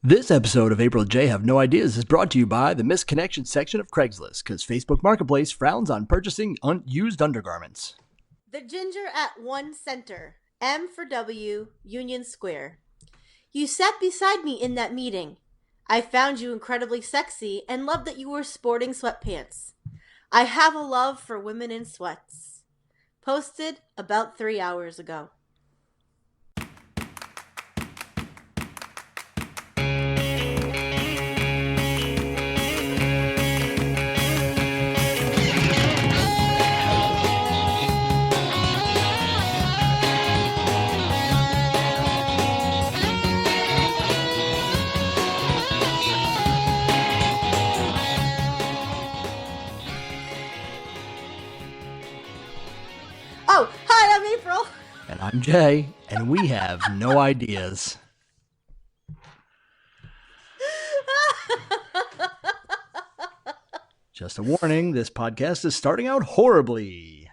This episode of April J Have No Ideas is brought to you by the Misconnection section of Craigslist, because Facebook Marketplace frowns on purchasing used undergarments. The Ginger at 1 Center, M for W, Union Square. You sat beside me in that meeting. I found you incredibly sexy and loved that you were sporting sweatpants. I have a love for women in sweats. Posted about 3 hours ago. Oh, hi, I'm April. And I'm Jay, and we have no ideas. Just a warning, this podcast is starting out horribly.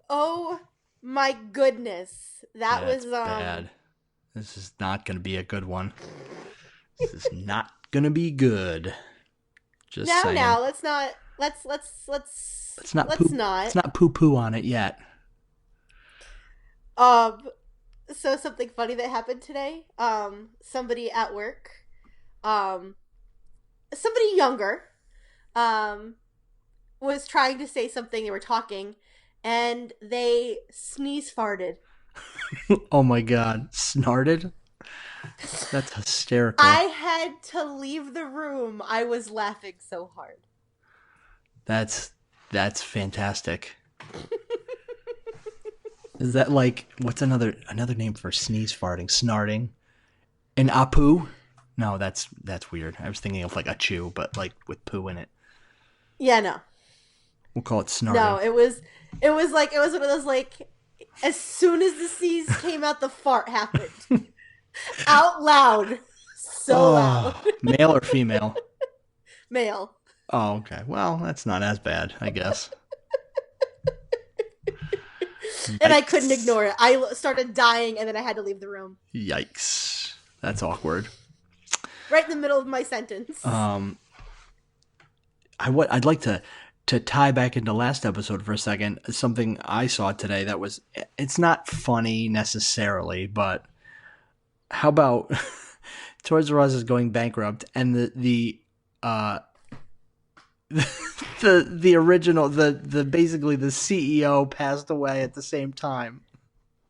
Oh my goodness. That was bad. This is not going to be a good one. This is not going to be good. Just saying. Now, let's not poo poo on it yet. So something funny that happened today. Somebody at work, somebody younger, was trying to say something. They were talking, and they sneeze farted. Oh my god, snarted? That's hysterical. I had to leave the room. I was laughing so hard. That's fantastic. Is that like, what's another name for sneeze farting? Snarting? An apu? No, that's weird. I was thinking of like a chew, but like with poo in it. Yeah, no. We'll call it snarting. No, it was one of those, like, as soon as the sneeze came out, the fart happened. Out loud. So loud. Male or female? Male. Oh, okay. Well, that's not as bad, I guess. And I couldn't ignore it. I started dying, and then I had to leave the room. Yikes. That's awkward. Right in the middle of my sentence. I'd like to tie back into last episode for a second. Something I saw today it's not funny necessarily, but how about Toys R Us is going bankrupt, and the original, basically the CEO passed away at the same time.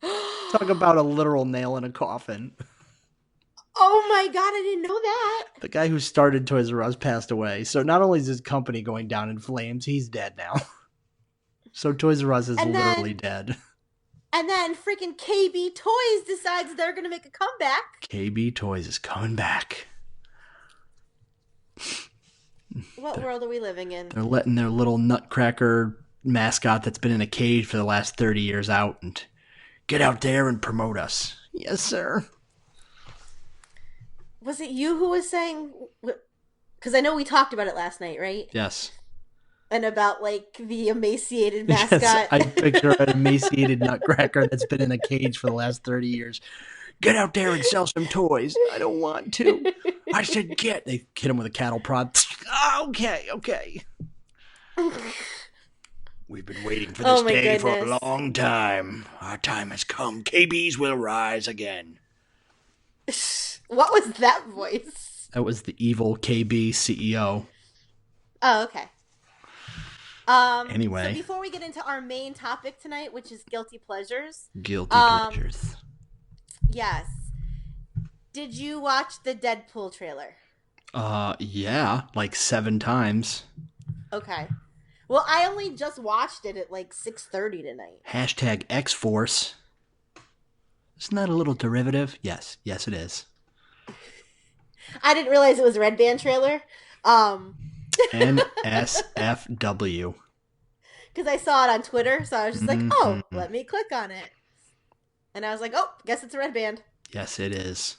Talk about a literal nail in a coffin. Oh my god, I didn't know that. The guy who started Toys R Us passed away. So not only is his company going down in flames, he's dead now. So Toys R Us is literally dead. And then freaking KB Toys decides they're going to make a comeback. KB Toys is coming back. What world are we living in? They're letting their little nutcracker mascot that's been in a cage for the last 30 years out and get out there and promote us. Yes, sir. Was it you who was saying... Because I know we talked about it last night, right? Yes. And about, like, the emaciated mascot. Yes, I picture an emaciated nutcracker that's been in a cage for the last 30 years. Get out there and sell some toys. I don't want to. I said get. They hit him with a cattle prod. Okay. We've been waiting for this day for a long time. Our time has come. KBs will rise again. What was that voice? That was the evil KB CEO. Oh, okay. Anyway. So before we get into our main topic tonight, which is guilty pleasures. Guilty pleasures. Yes. Did you watch the Deadpool trailer? Yeah, like 7 times. Okay. Well, I only just watched it at like 6:30 tonight. Hashtag X-Force. Isn't that a little derivative? Yes, it is. I didn't realize it was a Red Band trailer. NSFW. Because I saw it on Twitter, so I was just like, oh, let me click on it. And I was like, oh, guess it's a Red Band. Yes, it is.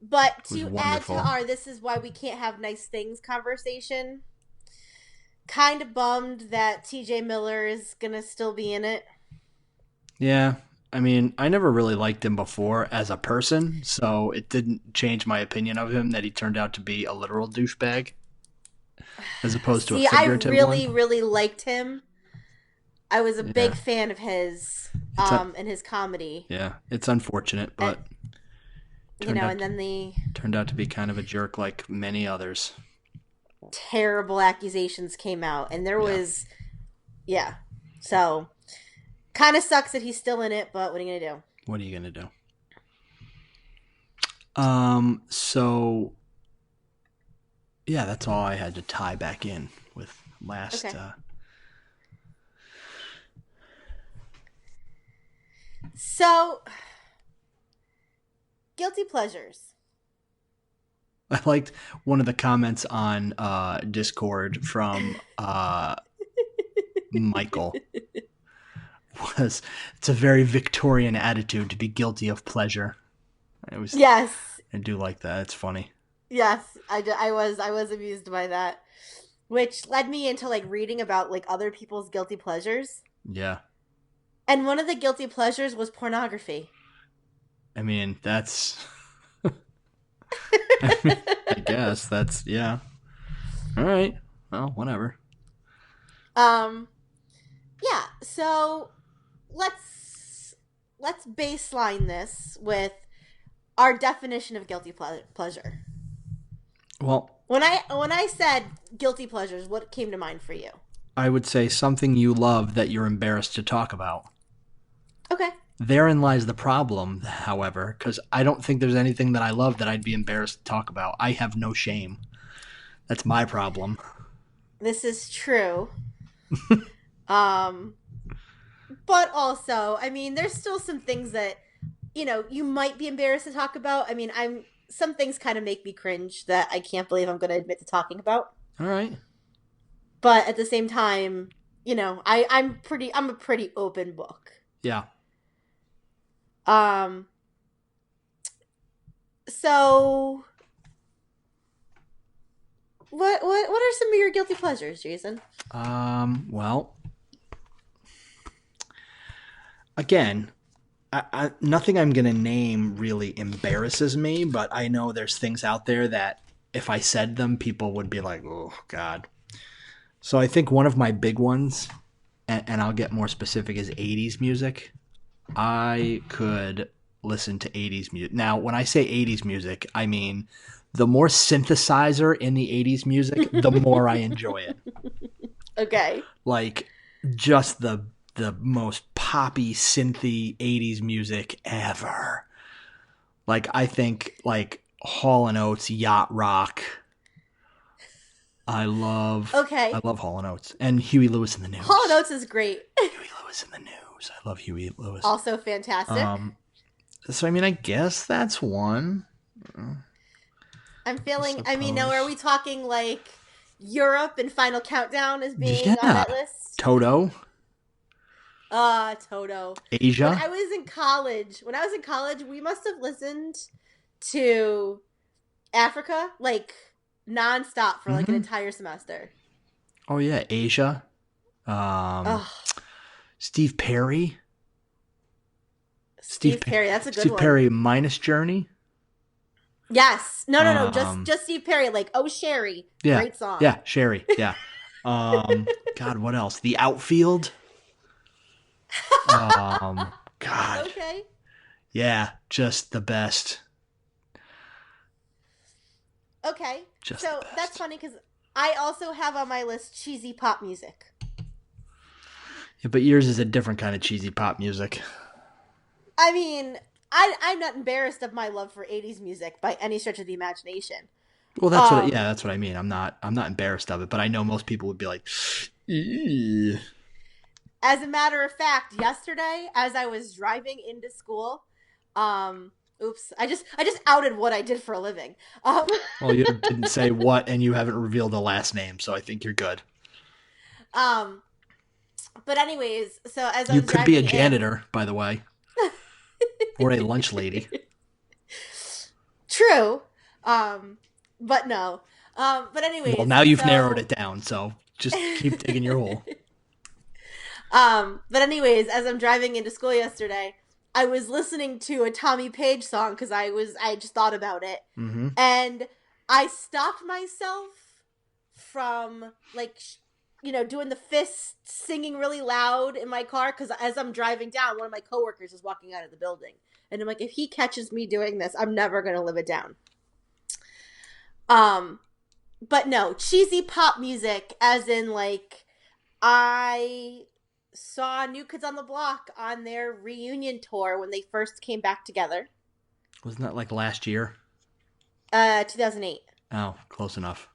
But to add to our "this is why we can't have nice things" conversation, kind of bummed that TJ Miller is going to still be in it. Yeah, I mean, I never really liked him before as a person, so it didn't change my opinion of him that he turned out to be a literal douchebag as opposed to a See, I figurative one. really, really liked him. I was a big Yeah, fan of his, it's a, and his comedy. yeah, it's unfortunate, And, but turned and out then the turned out to be kind of a jerk like many others. terrible accusations came out, and there Yeah. was, yeah. So, kind of sucks that he's still in it, but what are you gonna do? What are you gonna do? So yeah, that's all I had to tie back in with last. Okay. So, guilty pleasures. I liked one of the comments on Discord from Michael was it's a very Victorian attitude to be guilty of pleasure. It was Yes, I do like that. It's funny. yes, I was amused by that, which led me into like reading about like other people's guilty pleasures. Yeah. And one of the guilty pleasures was pornography. I mean, that's I mean, I guess that's yeah. All right. Well, whatever. um, yeah. So let's baseline this with our definition of guilty pleasure. Well, When I said guilty pleasures, what came to mind for you? I would say something you love that you're embarrassed to talk about. Okay. Therein lies the problem, however, because I don't think there's anything that I love that I'd be embarrassed to talk about. I have no shame. That's my problem. This is true. Um, but also, I mean, there's still some things that you might be embarrassed to talk about. I mean, I'm some things kind of make me cringe that I can't believe I'm going to admit to talking about. All right. But at the same time, I'm a pretty open book. Yeah. Um, so what are some of your guilty pleasures, Jason? Well, again, nothing I'm going to name really embarrasses me, but I know there's things out there that if I said them, people would be like, oh, God. So I think one of my big ones, and I'll get more specific, is 80s music. I could listen to 80s music. Now, when I say 80s music, I mean the more synthesizer in the 80s music, the more I enjoy it. Okay. Like just the most poppy synthy 80s music ever. Like I think like Hall and Oates, Yacht Rock. Okay. I love Hall and Oates and Huey Lewis in the News. Hall and Oates is great. Huey Lewis in the News. I love Huey Lewis. Also fantastic. So I mean, I guess that's one. I'm feeling. I mean, now Suppose. are we talking like Europe and Final Countdown as being on Yeah, that list? Toto, Toto. Asia. When I was in college, we must have listened to Africa like nonstop for like an entire semester. Oh yeah, Asia. Um, Oh, Steve Perry. Steve Perry, that's a good Steve one. Perry minus Journey. Yes. No. Um, Just Steve Perry. Like, oh Sherry. yeah, Great song. yeah, Sherry. Yeah. God, what else? The Outfield. God, Okay. yeah, just the best. Okay. Just So the best. that's funny because I also have on my list cheesy pop music. Yeah, but yours is a different kind of cheesy pop music. I mean, I'm not embarrassed of my love for 80s music by any stretch of the imagination. Well, Um, that's what I mean. I'm not embarrassed of it, but I know most people would be like, "Ew." as a matter of fact, yesterday as I was driving into school, oops, I just outed what I did for a living. Well, you didn't say what, and you haven't revealed a last name, so I think you're good. um, but anyways, so as I You was could be a driving in, janitor, by the way, or a lunch lady. true, but no, but Well, anyways, now you've narrowed so it down, so just keep digging your hole. but anyways, as I'm driving into school yesterday, I was listening to a Tommy Page song because I just thought about it, Mm-hmm. and I stopped myself from doing the fist singing really loud in my car because as I'm driving down, one of my coworkers is walking out of the building, and I'm like, if he catches me doing this, I'm never gonna live it down. Um, but no, cheesy pop music, as in like I saw New Kids on the Block on their reunion tour when they first came back together. Wasn't that like last year? 2008. Oh, close enough.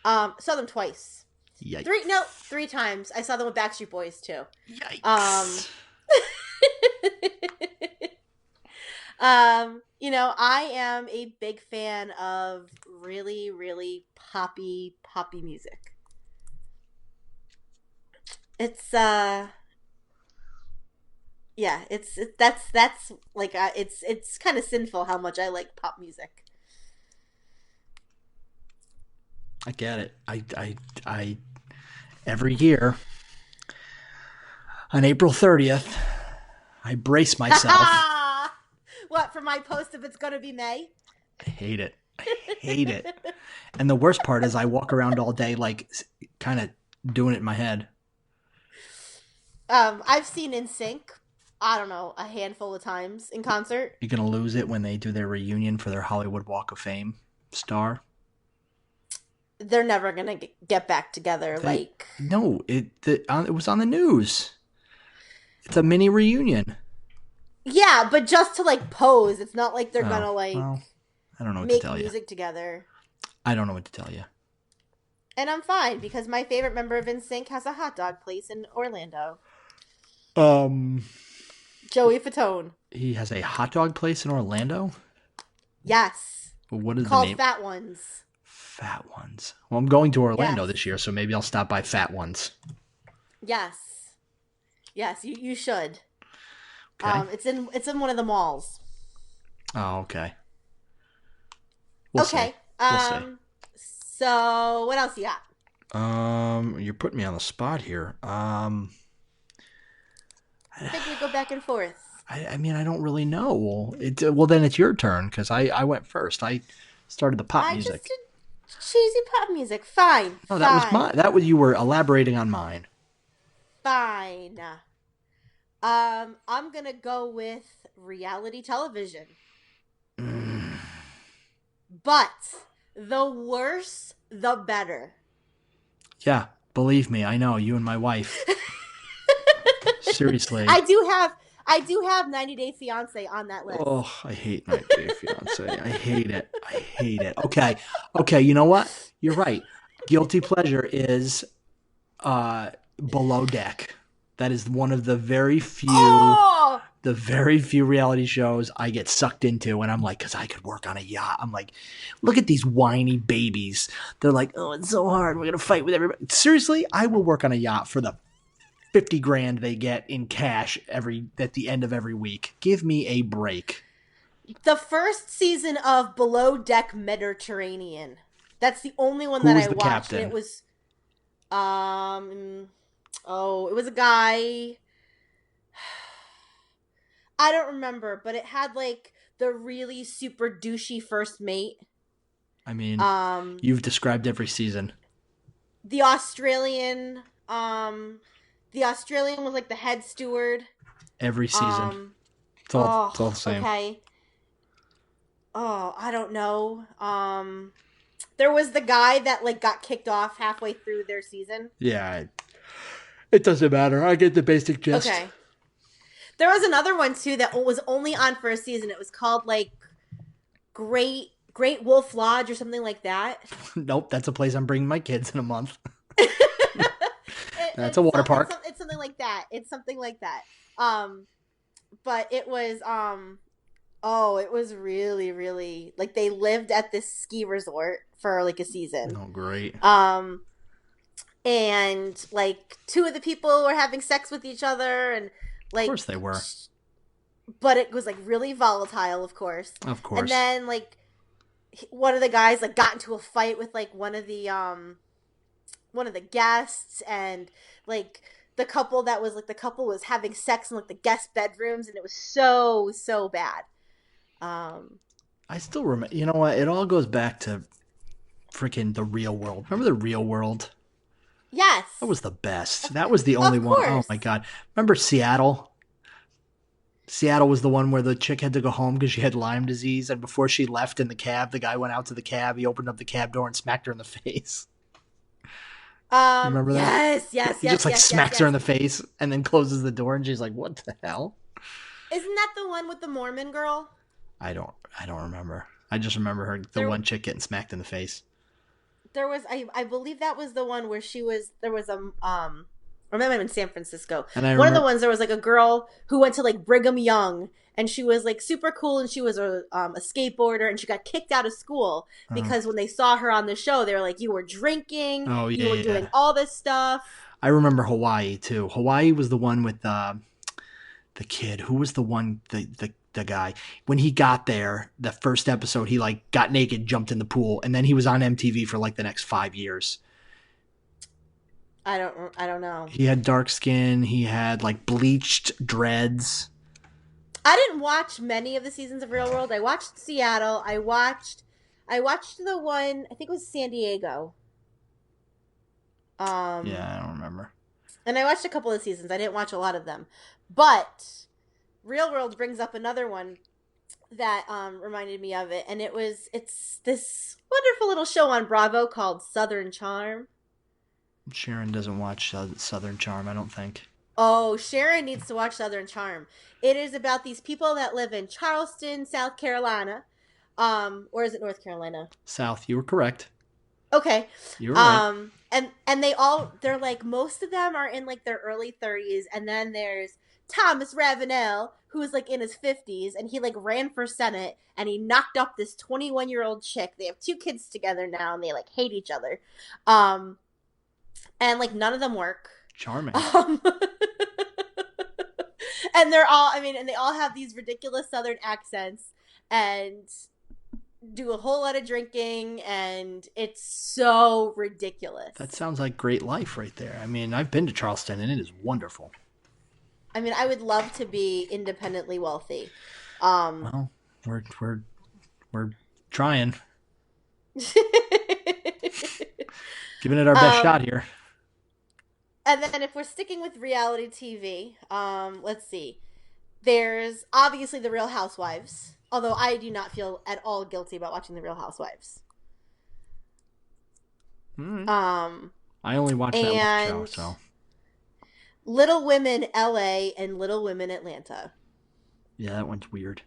Saw them twice. Yikes. Three times. I saw them with Backstreet Boys too. Um, Yikes. I am a big fan of really, really poppy music. It's yeah, that's like it's kind of sinful how much I like pop music. I get it. I every year on April 30th, I brace myself. What for my post if it's gonna be May? I hate it. I hate it. And the worst part is I walk around all day like kind of doing it in my head. I've seen NSYNC, I don't know, a handful of times in concert. You're going to lose it when they do their reunion for their Hollywood Walk of Fame star. They're never gonna get back together. No, it was on the news. It's a mini reunion. Yeah, but just to like pose. It's not like they're gonna well, I don't know what to make tell music you. together. I don't know what to tell you. And I'm fine because my favorite member of NSYNC has a hot dog place in Orlando. Um, Joey Fatone. he has a hot dog place in Orlando. Yes. What is the Called name? Fat Ones. Fat Ones. Well, I'm going to Orlando Yes. this year, so maybe I'll stop by Fat Ones. Yes. Yes, you should. Okay. It's in one of the malls. Oh, okay. We'll Okay. see. We'll see. So what else you got? You're putting me on the spot here. I think we go back and forth. I mean, I don't really know. Well, then it's your turn because I went first. I started the pop I just music. did cheesy pop music. Fine. No, that was mine. Fine. That was you were elaborating on mine. Fine. I'm gonna go with reality television. Mm, But the worse, the better. yeah, believe me, I know you and my wife. Seriously. I do have 90 Day Fiance on that list. Oh, I hate 90 Day Fiance. I hate it. I hate it. Okay. You know what? You're right. Guilty pleasure is Below Deck. That is one of the very Oh! few reality shows I get sucked into, and I'm like, because I could work on a yacht. I'm like, look at these whiny babies. They're like, oh, it's so hard. We're gonna fight with everybody. Seriously, I will work on a yacht for the 50 grand they get in cash at the end of every week. Give me a break. The first season of Below Deck Mediterranean. That's the only one Who that was I the watched. captain? And it was it was a guy. I don't remember, but it had like the really super douchey first mate. I mean, Um you've described every season. the Australian the Australian was like the head steward. Every season. Um It's all the same. okay. Oh, I don't know. There was the guy that like got kicked off halfway through their season. Yeah, it doesn't matter. I get the basic gist. Okay. There was another one too that was only on for a season. It was called like Great Wolf Lodge or something like that. Nope, that's a place I'm bringing my kids in a month. That's It's a water park. It's something like that. It's something like that. But it was oh, it was really, really like they lived at this ski resort for like a season. Oh, great. And like two of the people were having sex with each other, and like, Of course they were. but it was like really volatile, of course. Of course. And then like one of the guys like got into a fight with like one of the guests, and like the couple that was like the couple was having sex in like the guest bedrooms, and it was so bad. Um, I still remember. You know what? It all goes back to freaking the real world. Remember the real world? That yes, was the best. That was the only of one. Oh my course. god. Remember Seattle? Seattle was the one where the chick had to go home because she had Lyme disease, and before she left in the cab, the guy went out to the cab. He opened up the cab door and smacked her in the face. You remember that? Yes, yes, He just yes, like yes, yes, smacks her in yes. the face and then closes the door, and she's like, "What the hell?" Isn't that the one with the Mormon girl? I don't. I don't remember. I just remember her, the There, one chick getting smacked in the face. there was. I believe that was the one where she was. There was a or maybe in San Francisco. And I One of the remember. ones there was like a girl who went to like Brigham Young, and she was like super cool, and she was a skateboarder, and she got kicked out of school Oh, because when they saw her on the show, they were like, "You were drinking, oh you yeah, were yeah. doing all this stuff." I remember Hawaii too. Hawaii was the one with the kid. Who was the one? The guy. When he got there, the first episode, he like got naked, jumped in the pool, and then he was on MTV for like the next 5 years. I don't know. He had dark skin. He had like bleached dreads. I didn't watch many of the seasons of Real World. I watched Seattle. I watched the one. I think it was San Diego. Um, Yeah, I don't remember. and I watched a couple of seasons. I didn't watch a lot of them, but Real World brings up another one that reminded me of it, and it's this wonderful little show on Bravo called Southern Charm. Sharon doesn't watch Southern Charm, I don't think. Oh, Sharon needs to watch Southern Charm. It is about these people that live in Charleston, South Carolina. Or is it North Carolina? South, you were correct. Okay. You were right. And they're like most of them are in like their early 30s, and then there's Thomas Ravenel who's like in his 50s, and he like ran for Senate, and he knocked up this 21-year-old chick. They have two kids together now, and they like hate each other. Um and like none of them work. Charming. Um and they're all, I mean, and they all have these ridiculous southern accents, and do a whole lot of drinking, and it's so ridiculous. That sounds like great life right there. I mean, I've been to Charleston and it is wonderful. I mean, I would love to be independently wealthy. Um Well, we're trying, giving it our best shot um here. and then if we're sticking with reality TV, let's see. There's obviously the Real Housewives, although I do not feel at all guilty about watching the Real Housewives. Mm. Um I only watched that one show, and so Little Women LA and Little Women Atlanta. yeah, that one's weird.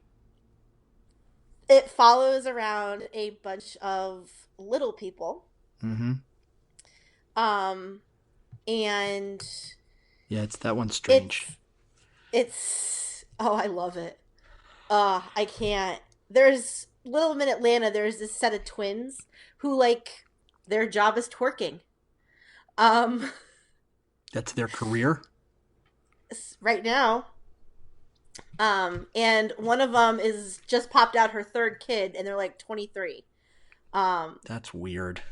It follows around a bunch of little people. Mm-hmm. Um and Yeah, it's that one's strange. it's oh, I love it. I can't. There's Little Women Atlanta, there's this set of twins who like their job is twerking. Um That's their career. right now. And one of them is just popped out her third kid, and they're like 23. That's weird.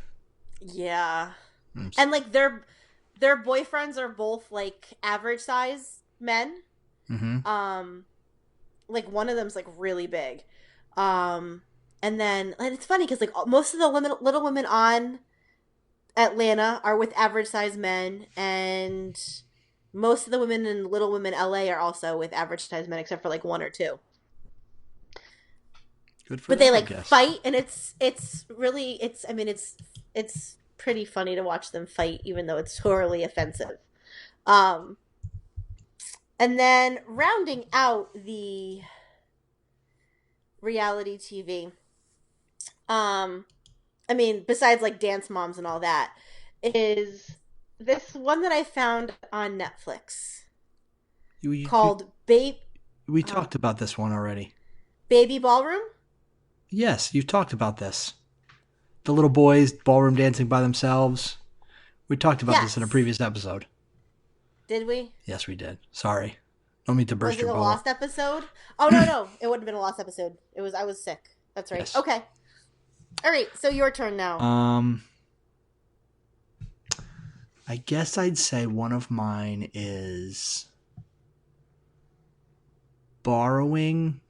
Yeah. Mm. And like their boyfriends are both like average size men. Mm-hmm. Like one of them's like really big. And then and it's funny because like most of the Little Women on Atlanta are with average size men, and most of the women in Little Women LA are also with average size men, except for like one or two. Good for But they them, I like guess. fight, and it's really it's I mean it's pretty funny to watch them fight, even though it's totally offensive. Um, and then rounding out the reality TV, I mean, besides like Dance Moms and all that, is this one that I found on Netflix called We talked about this one already. Baby Ballroom. Yes, you talked about this. The little boys ballroom dancing by themselves. We talked about this in a Yes. previous episode. Did we? Yes, we did. Sorry. Don't mean to Was burst it your a bubble. lost episode? Oh no, it wouldn't have been a lost episode. It was I was sick. That's right. Yes. Okay. All right. So your turn now. I I guess I'd say one of mine is borrowing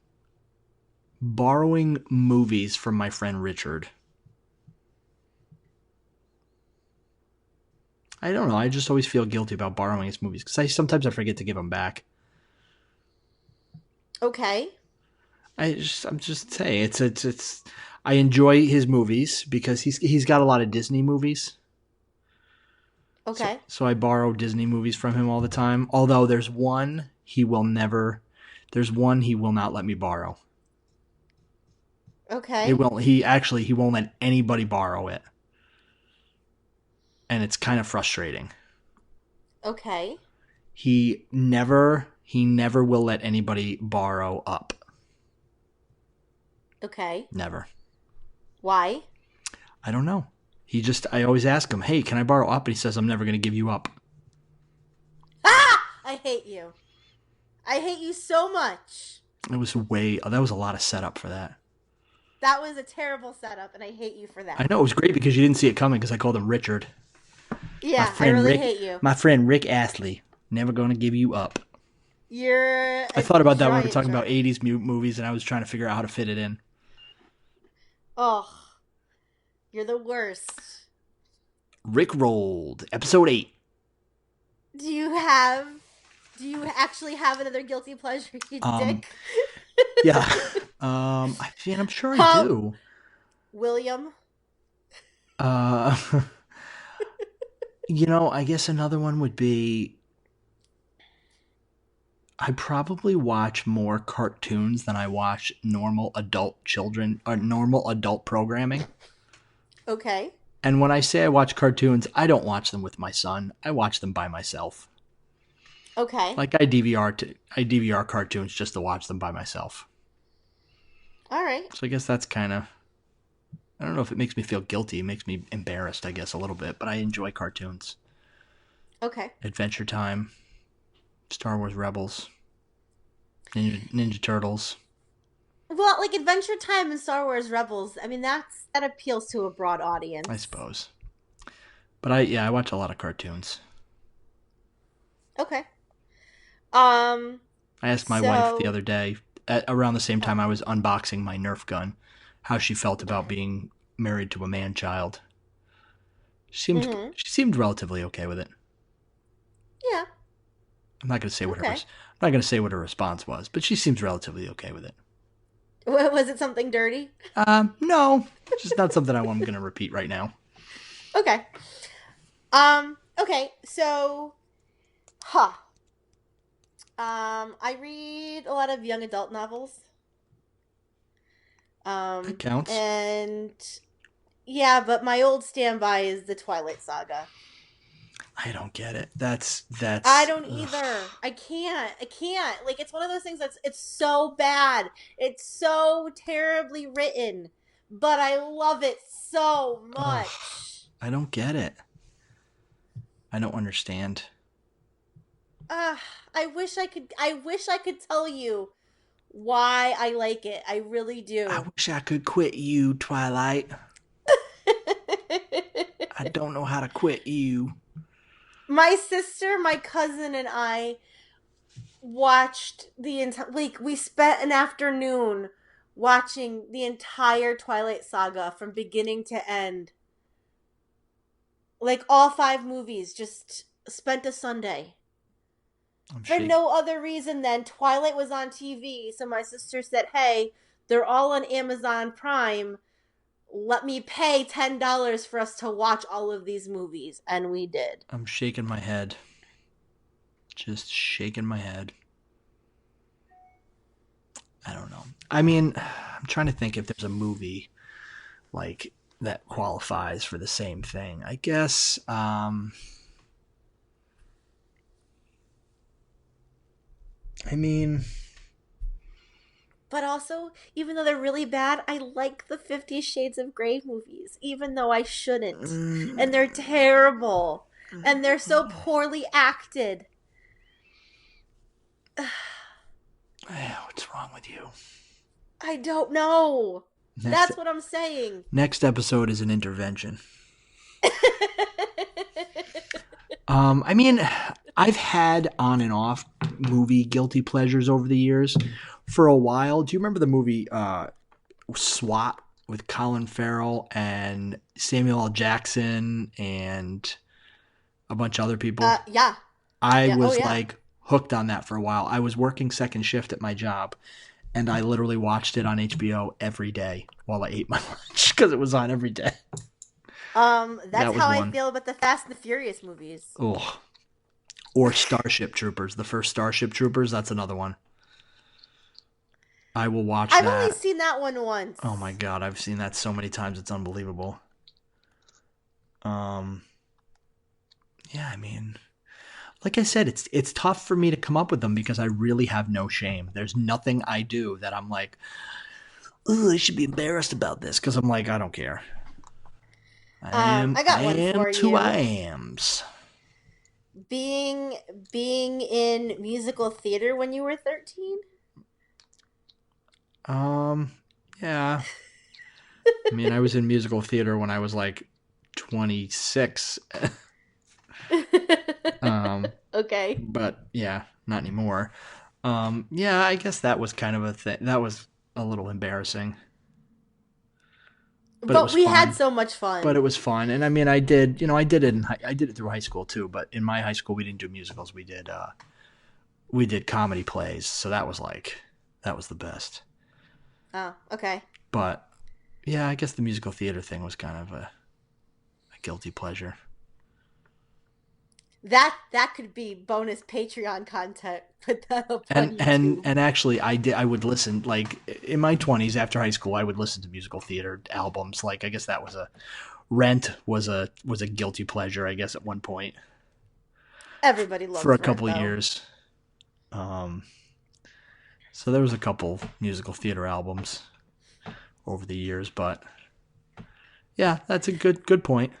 movies from my friend Richard. I don't know. I just always feel guilty about borrowing his movies because sometimes I forget to give them back. Okay. I'm just saying it's. I enjoy his movies because he's got a lot of Disney movies. Okay. So I borrow Disney movies from him all the time. Although there's one he will never. There's one he will not let me borrow. It Okay. will. He won't let anybody borrow it, and it's kind of frustrating. Okay. He never will let anybody borrow Up. Okay. Never. Why? I don't know. I always ask him, hey, can I borrow Up? And he says, I'm never going to give you Up. Ah! I hate you. I hate you so much. That was a lot of setup for that. That was a terrible setup, and I hate you for I that. know, it was great because you didn't see it coming because I called him Richard. My Yeah, I friend really Rick, hate you. my friend Rick Astley, never going to give you Up. You're I a thought about that when we were giant talking about jerk. 80s movies and I was trying to figure out how to fit it in. Oh, you're the worst. Rickrolled, episode 8. Do you have? Do you actually have another guilty pleasure, you Um, dick? yeah. I'm sure I Huh, do. William? Uh, I guess another one would be I probably watch more cartoons than I watch normal adult programming. Okay. And when I say I watch cartoons, I don't watch them with my son. I watch them by myself. Okay. Like I DVR cartoons just to watch them by myself. All right. So I guess that's kind of I don't know if it makes me feel guilty. It makes me embarrassed, I guess, a little bit. But I enjoy cartoons. Okay. Adventure Time, Star Wars Rebels, Ninja Turtles. Well, like Adventure Time and Star Wars Rebels. I mean, that appeals to a broad I audience. suppose. But I watch a lot of cartoons. Okay. Um. I asked my wife the So, other day, around the same huh. time I was unboxing my Nerf gun, how she felt about being married to a man child. Mm-hmm. She seemed relatively okay with it. Yeah. I'm not going to say Okay. I'm not going to say what her response was, but she seems relatively okay with it. Was it something dirty? No, just not something I'm going to repeat right now. Okay. Okay. So, huh. I read a lot of young adult novels. That counts. And yeah, but my old standby is the Twilight Saga. I don't get it. I That's don't ugh. either. I can't. I can't. Like, it's one of those things it's so bad. It's so terribly written, but I love it so Ugh. much. I don't get it. I don't understand. Ah, I wish I could. I wish I could tell you why I like it. I really I do. wish I could quit you, Twilight. I don't know how to quit you. My sister, my cousin, and I watched the entire. Like, we spent an afternoon watching the entire Twilight Saga from beginning to end. Like, all five movies, just spent a Sunday. I'm For shaking. no other reason than Twilight was on TV, so my sister said, hey, they're all on Amazon Prime. Let me pay $10 for us to watch all of these movies. And we did. I'm shaking my head. Just shaking my head. I don't know. I mean, I'm trying to think if there's a movie like that qualifies for the same thing. I guess I mean, But also, even though they're really bad, I like the 50 Shades of Grey movies, even though I shouldn't. And they're terrible. And they're so poorly acted. what's wrong with you? I don't know. Next That's what I'm saying. next episode is an intervention. I mean, I've had on and off movie guilty pleasures over the years. For a while, do you remember the movie SWAT with Colin Farrell and Samuel L. Jackson and a bunch of other people? Yeah. I Yeah. Oh was yeah. like hooked on that for a while. I was working second shift at my job, and I literally watched it on HBO every day while I ate my lunch because it was on every day. That's That was how I one. feel about the Fast and the Furious movies. Oh, or Starship Troopers, the first Starship Troopers. That's another one. I will watch I've only that. seen that one Oh my once. god, I've seen that so many times. It's unbelievable. Um, yeah, I mean, like I said, it's tough for me to come up with them because I really have no shame. There's nothing I do that I'm like, oh, I should be embarrassed about this because I'm like, I don't care. I I got one am for who I you. am's. Being being in musical theater when you were 13? Um, yeah. I mean, I was in musical theater when I was like 26. um, Okay. but yeah, not anymore. Yeah, I guess that was kind of a thing. That was a little embarrassing, but it But was we had fun. so much But it fun. was fun, and I mean, I did. I did it. I did it through high school too. But in my high school, we didn't do musicals. We did comedy plays. So that was like that was the best. Oh, okay. But yeah, I guess the musical theater thing was kind of a guilty pleasure. That could be bonus Patreon content. Put that up on YouTube. And actually, I would listen like in my 20s after high school. I would listen to musical theater albums. Like I guess that was a Rent was a guilty pleasure. I guess at one point Everybody for a loves Rent couple of though. years. Um, so there was a couple musical theater albums over the years, but yeah, that's a good point.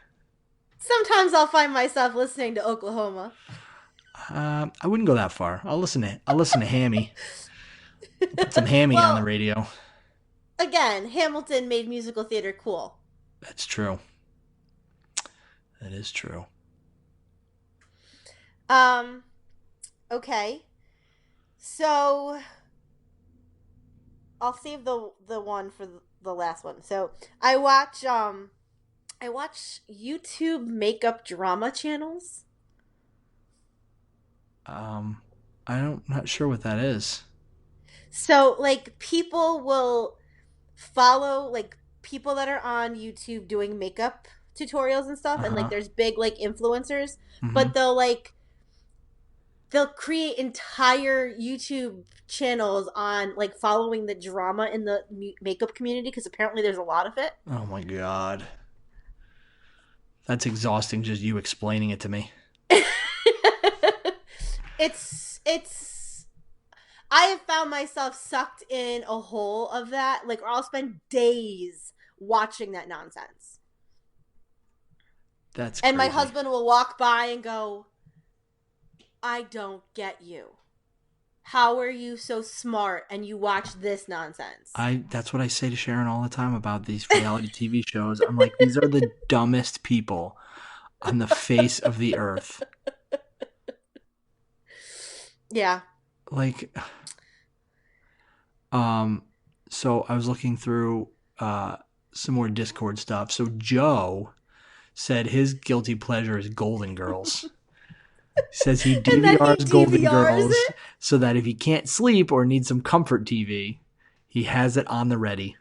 Sometimes I'll find myself listening to Oklahoma. I wouldn't go that far. I'll listen to Hammy. I'll put some Hammy on the Well, radio. again, Hamilton made musical theater cool. That's true. That is true. Um, okay. So I'll save the one for the last one. So I watch YouTube makeup drama channels. Um, I don't not sure what that is. So like people will follow like people that are on YouTube doing makeup tutorials and stuff, Uh and like huh. there's big like influencers, Mm-hmm. but they'll create entire YouTube channels on like following the drama in the makeup community because apparently there's a lot of it. Oh my god, that's exhausting. Just you explaining it to me. It's I have found myself sucked in a hole of that, like, or I'll spend days watching that nonsense. That's And my crazy. husband will walk by and go, I don't get you. How are you so smart and you watch this nonsense? I That's what I say to Sharon all the time about these reality TV shows. I'm like, these are the dumbest people on the face of the earth. Yeah. Like, um, so I was looking through some more Discord stuff. So Joe said his guilty pleasure is Golden Girls. He says he And then he DVRs Golden DVRs Girls it. so that if he can't sleep or needs some comfort TV, he has it on the ready.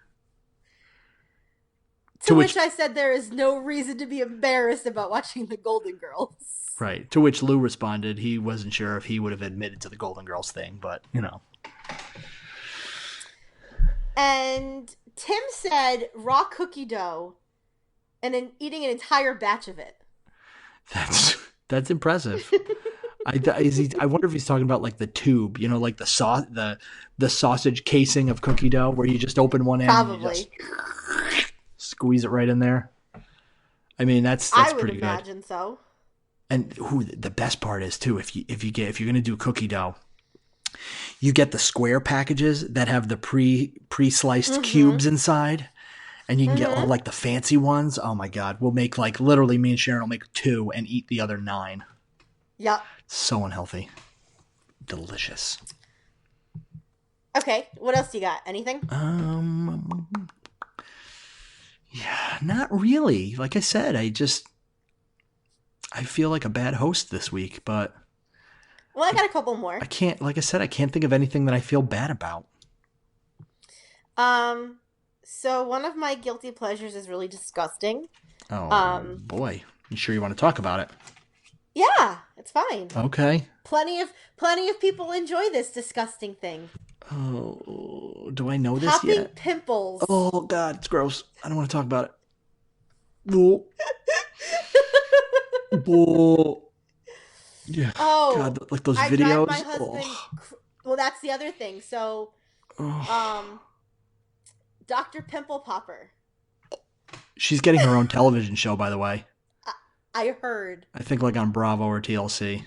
To To which which I said there is no reason to be embarrassed about watching the Golden Girls. Right. To which Lou responded he wasn't sure if he would have admitted to the Golden Girls thing, but you know. And Tim said raw cookie dough and then eating an entire batch of it. That's impressive. I wonder if he's talking about like the tube, like the sausage casing of cookie dough where you just open one end and you just Probably. squeeze it right in there. I mean, that's I would pretty good. imagine so. And the best part is too, if you're gonna do cookie dough, you get the square packages that have the pre-sliced Mm-hmm. cubes inside, and you can get Mm-hmm. like the fancy ones. Oh my god, we'll make like literally me and Sharon will make two and eat the other nine. Yup. So unhealthy. Delicious. Okay, what else do you got? Anything? Um, yeah, not really. Like I said, I feel like a bad host this week, but Well, I I, got a couple I more. can't. Like I said, I can't think of anything that I feel bad about. Um, so one of my guilty pleasures is really disgusting. Oh Um, boy, you sure you want to talk about it? yeah, it's fine. Okay. Plenty of people enjoy this disgusting thing. Oh, do I know this Popping yet? pimples. Oh God, it's gross. I don't want to talk about it. Oh, oh. Yeah. Oh, God, like those I drive my videos. husband. Oh, Well, that's the other thing. So, oh. um, Dr. Pimple Popper. She's getting her own television show, by the way. I, I heard. I think like on Bravo or TLC.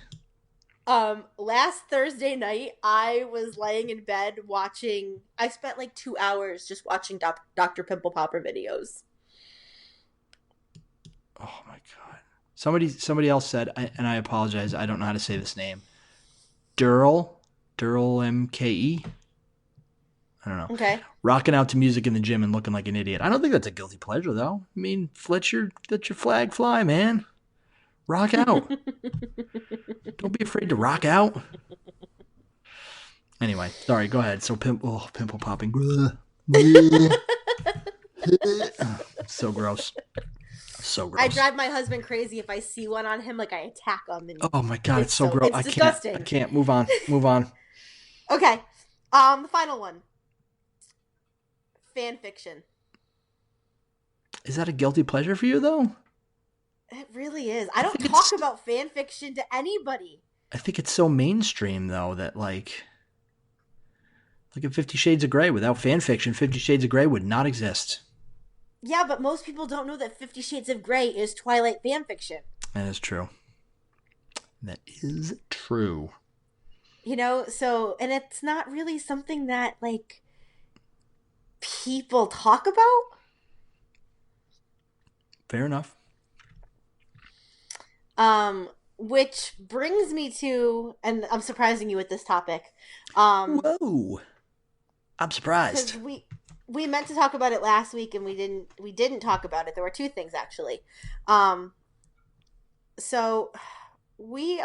Last Thursday night, I was laying in bed watching. I spent like 2 hours just watching Dr. Pimple Popper videos. Oh my God. Somebody else said, and I apologize. I don't know how to say this name. Durl MKE. I don't know. Okay. Rocking out to music in the gym and looking like an idiot. I don't think that's a guilty pleasure though. I mean, let your flag fly, man. Rock out. Don't be afraid to rock out. Anyway, sorry. Go ahead. So pimple popping. So gross. So I gross. drive my husband crazy if I see one on him. Like I attack him, and Oh my God, it's so gross. it's I can't. I disgusting. can't. Move on. Move on. Okay. The final one. Fan fiction. Is that a guilty pleasure for you though? It really is. I I don't think talk it's. about fan fiction to anybody. I think it's so mainstream though that like in Fifty Shades of Grey, without fan fiction, 50 Shades of Grey would not exist. Yeah, but most people don't know that 50 Shades of Grey is Twilight fan fiction. That is true. That is true. So, and it's not really something that, like, people talk about. Fair enough. Which brings me to, and I'm surprising you with this topic. Um, Whoa. I'm because surprised. we meant to talk about it last week and we didn't talk about it. There were two things actually. Um, so we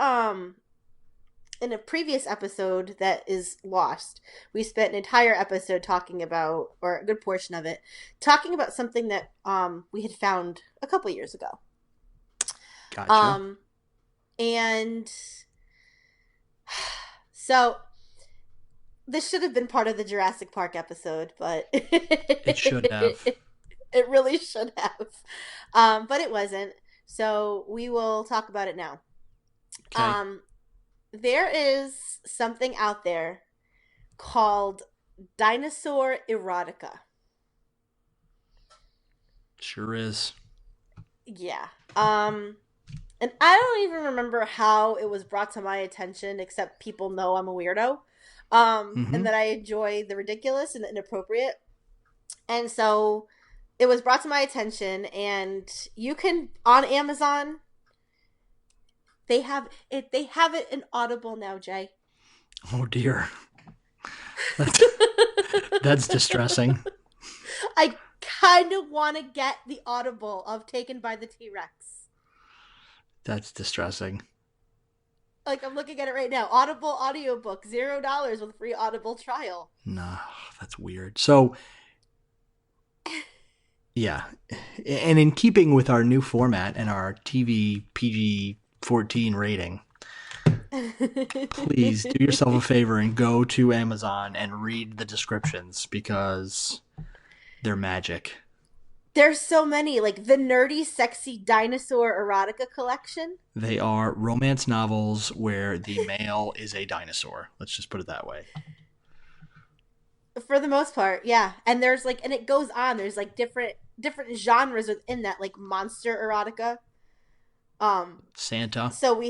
in a previous episode that is lost, we spent an entire episode talking about, or a good portion of it, talking about something that we had found a couple years ago. Gotcha. Um, and so this should have been part of the Jurassic Park episode, but It should have. it really should have. But it wasn't. So we will talk about it now. Okay. Um, there is something out there called dinosaur erotica. Sure is. Yeah. And I don't even remember how it was brought to my attention, except people know I'm a weirdo. And Mm-hmm. that I enjoy the ridiculous and the inappropriate. And so it was brought to my attention, and you can, on Amazon, they have it in Audible now, Jay. Oh dear. That's that's distressing. I kind of want to get the Audible of Taken by the T-Rex. That's distressing. Like, I'm looking at it right now. Audible audiobook, $0 with free Audible trial. Nah, that's weird. So yeah, and in keeping with our new format and our TV PG-14 rating, please do yourself a favor and go to Amazon and read the descriptions because they're magic. There's so many, like the nerdy, sexy dinosaur erotica collection. They are romance novels where the male is a dinosaur. Let's just put it that way. For the most part, yeah. And there's like, and it goes on. There's like different genres within that, like monster erotica. Um, Santa. so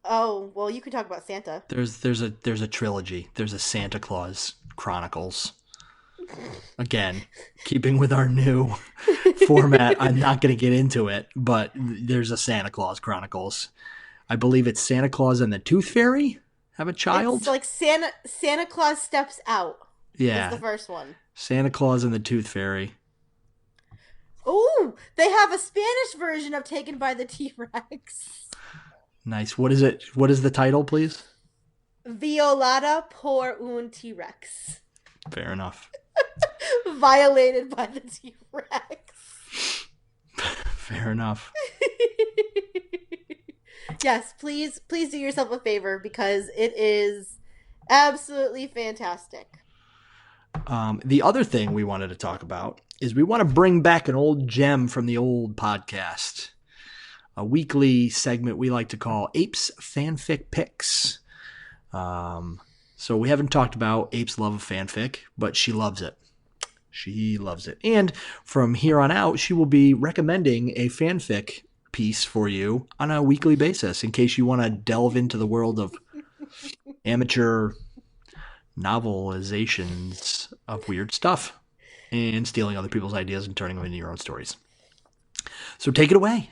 oh, well, you can talk about Santa. There's a trilogy. There's a Santa Claus Chronicles. Again, keeping with our new format, I'm not going to get into it, but there's a Santa Claus Chronicles. I believe it's Santa Claus and the Tooth Fairy have a It's child. like Santa Claus steps out is the Yeah, first one. Santa Claus and the Tooth Fairy. Ooh, they have a Spanish version of Taken by the T-Rex. Nice. What is it? What is the title, please? Violada por un T-Rex. Fair enough. Violated by the T-Rex. Fair enough. Yes, please do yourself a favor because it is absolutely fantastic. The other thing we wanted to talk about is we want to bring back an old gem from the old podcast, a weekly segment we like to call Apes Fanfic Picks. So we haven't talked about Ape's love of fanfic, but she loves it. She loves it. And from here on out, she will be recommending a fanfic piece for you on a weekly basis in case you want to delve into the world of amateur novelizations of weird stuff and stealing other people's ideas and turning them into your own stories. So take it away.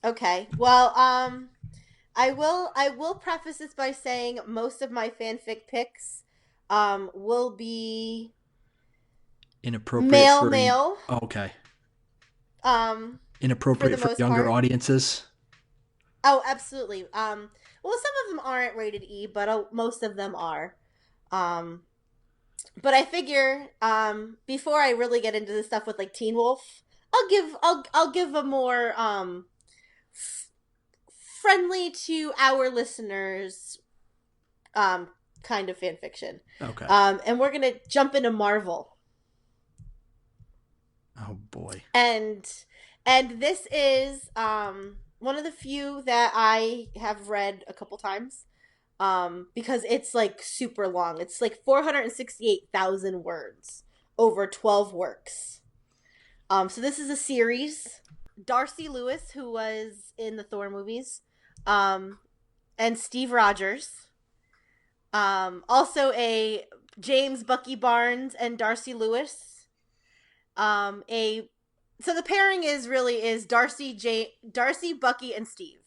Okay. Well, I will preface this by saying most of my fanfic picks will be Inappropriate for male oh, okay. for the Inappropriate for most younger part. audiences. Oh, absolutely. Well, some of them aren't rated E, but most of them are. Um, but I figure before I really get into the stuff with like Teen Wolf, I'll give a more f- friendly to our listeners kind of fan fiction. Okay. And we're gonna jump into Marvel. Oh boy. And this is one of the few that I have read a couple times because it's like super long. It's like 468,000 words over 12 works. So this is a series. Darcy Lewis, who was in the Thor movies, and Steve Rogers. Also a James Bucky Barnes and Darcy Lewis. A So the pairing is Darcy, Bucky, and Steve.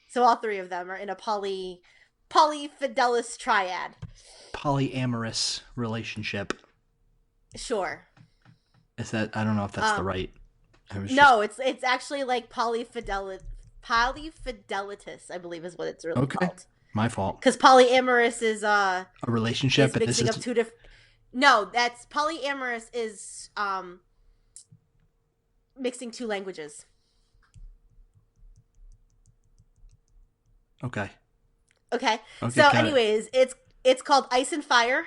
So all three of them are in a polyfidelous triad. Polyamorous relationship. Sure. Is that I don't know if that's the right. No, it's actually like polyfidelitous, I believe is what it's really called. My fault. Because polyamorous is A relationship and this mixing is up two different. No, that's polyamorous is mixing two languages. okay. Okay. Okay, So, got it. anyways, it's called Ice and Fire.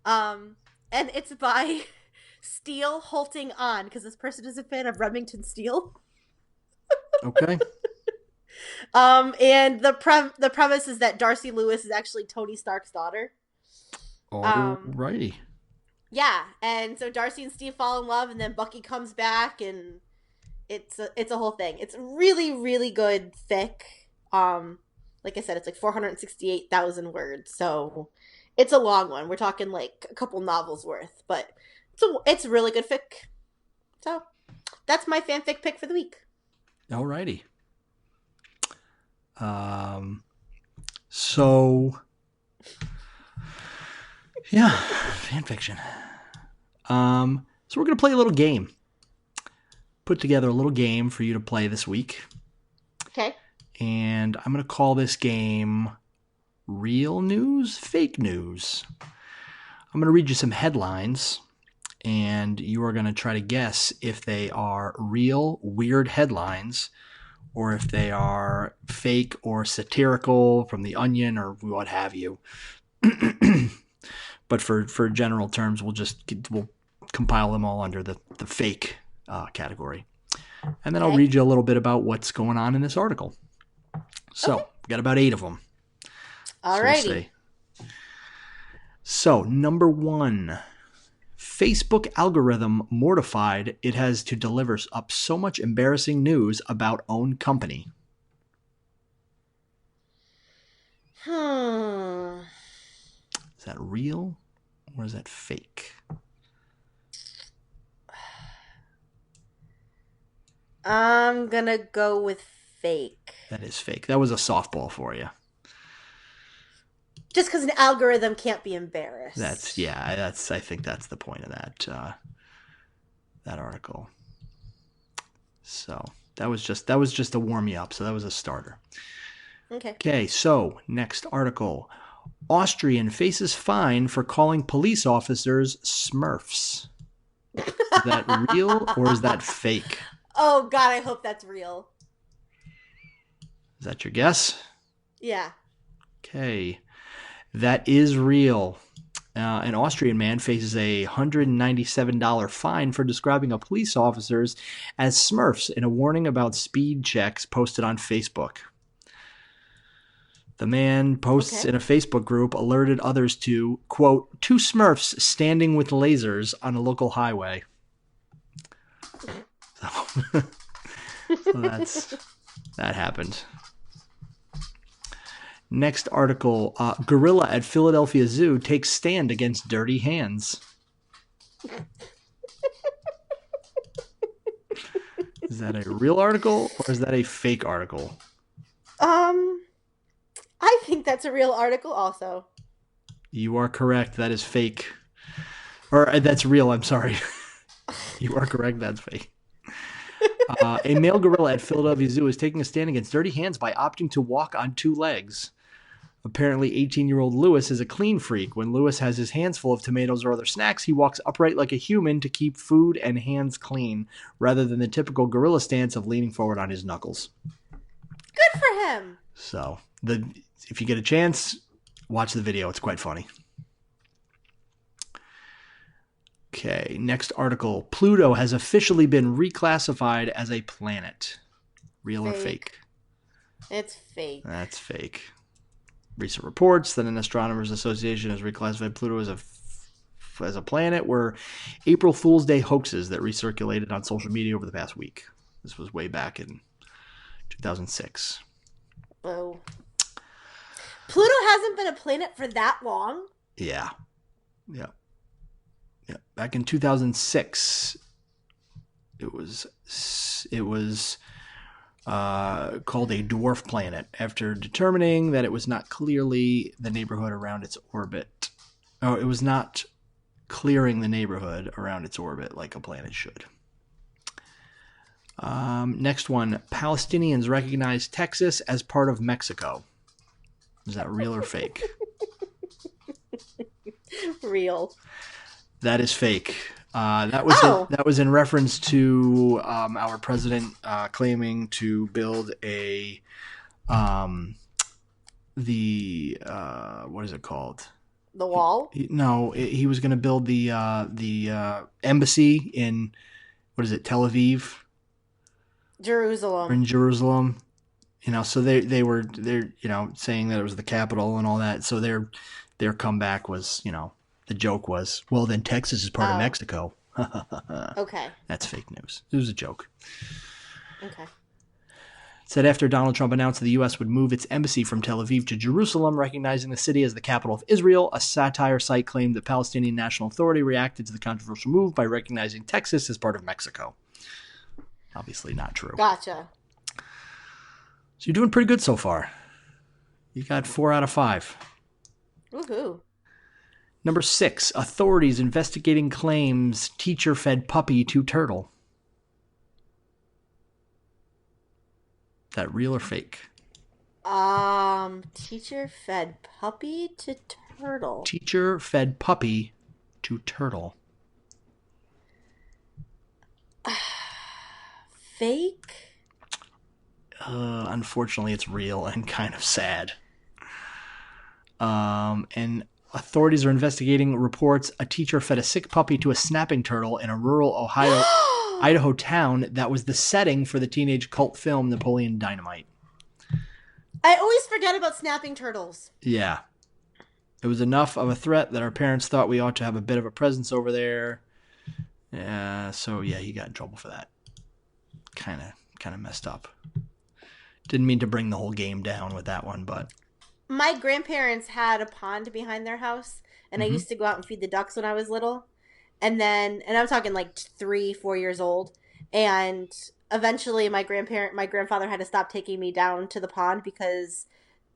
And it's by Steele Holting On because this person is a fan of Remington Steele. Okay. And the premise is that Darcy Lewis is actually Tony Stark's daughter. Alrighty. Yeah, and so Darcy and Steve fall in love, and then Bucky comes back, and it's a whole thing. It's really really good, thick. Like I said, it's like 468,000 words, so it's a long one. We're talking like a couple novels worth, but it's really good fic. So that's my fanfic pick for the week. Alrighty. So yeah, fan fiction. So we're gonna play a little game. Put together a little game for you to play this week. Okay. And I'm gonna call this game Real News, Fake News. I'm gonna read you some headlines, and you are gonna try to guess if they are real, weird headlines, or if they are fake or satirical from The Onion or what have you. But for general terms, we'll compile them all under the fake category. And then I'll read you a little bit about what's going on in this article. So, we got about 8 of them. Alrighty. So, number 1. Facebook algorithm mortified it has to deliver up so much embarrassing news about own company. Is that real or is that fake? I'm gonna go with fake. That is fake. That was a softball for you. Just because an algorithm can't be embarrassed. I think that's the point of that article. So that was just to warm you up. So that was a starter. Okay. Okay, so next article. Austrian faces fine for calling police officers Smurfs. Is that real or is that fake? Oh, God, I hope that's real. Is that your guess? Yeah. Okay. That is real. An Austrian man faces a $197 fine for describing a police officers as Smurfs in a warning about speed checks posted on Facebook. The man posts in a Facebook group alerted others to, quote, two Smurfs standing with lasers on a local highway. So, that happened. Next article, gorilla at Philadelphia Zoo takes stand against dirty hands. Is that a real article or is that a fake article? I think that's a real article also. You are correct. That is fake. Or that's real, I'm sorry. You are correct. That's fake. A male gorilla at Philadelphia Zoo is taking a stand against dirty hands by opting to walk on two legs. Apparently, 18-year-old Lewis is a clean freak. When Lewis has his hands full of tomatoes or other snacks, he walks upright like a human to keep food and hands clean, rather than the typical gorilla stance of leaning forward on his knuckles. Good for him. So, if you get a chance, watch the video. It's quite funny. Okay, next article. Pluto has officially been reclassified as a planet. Real or fake? It's fake. That's fake. Recent reports that an astronomers association has reclassified Pluto as a planet were April Fool's Day hoaxes that recirculated on social media over the past week. This was way back in 2006. Oh. Pluto hasn't been a planet for that long? Yeah. Back in 2006, it was called a dwarf planet after determining that it was not clearly the neighborhood around its orbit. Oh, it was not clearing the neighborhood around its orbit like a planet should. Next one. Palestinians recognize Texas as part of Mexico. Is that real or fake? Real. That is fake. That was in reference to our president claiming to build what is it called? The wall? He was going to build the embassy in Tel Aviv, Jerusalem. in Jerusalem. So they're saying that it was the capital and all that. So their comeback was, the joke was, well, then Texas is part of Mexico. Okay. That's fake news. It was a joke. Okay. Said after Donald Trump announced that the U.S. would move its embassy from Tel Aviv to Jerusalem, recognizing the city as the capital of Israel, a satire site claimed the Palestinian National Authority reacted to the controversial move by recognizing Texas as part of Mexico. Obviously not true. Gotcha. So you're doing pretty good so far. You got 4 out of 5. Woohoo. Number 6, authorities investigating claims teacher fed puppy to turtle. Is that real or fake? Teacher fed puppy to turtle. Teacher fed puppy to turtle. Fake? Unfortunately, it's real and kind of sad. And authorities are investigating reports a teacher fed a sick puppy to a snapping turtle in a rural Idaho town that was the setting for the teenage cult film Napoleon Dynamite. I always forget about snapping turtles. Yeah. It was enough of a threat that our parents thought we ought to have a bit of a presence over there. So yeah, he got in trouble for that. Kind of messed up. Didn't mean to bring the whole game down with that one, but my grandparents had a pond behind their house, and I used to go out and feed the ducks when I was little. And I'm talking like 3-4 years old. And eventually my grandfather had to stop taking me down to the pond because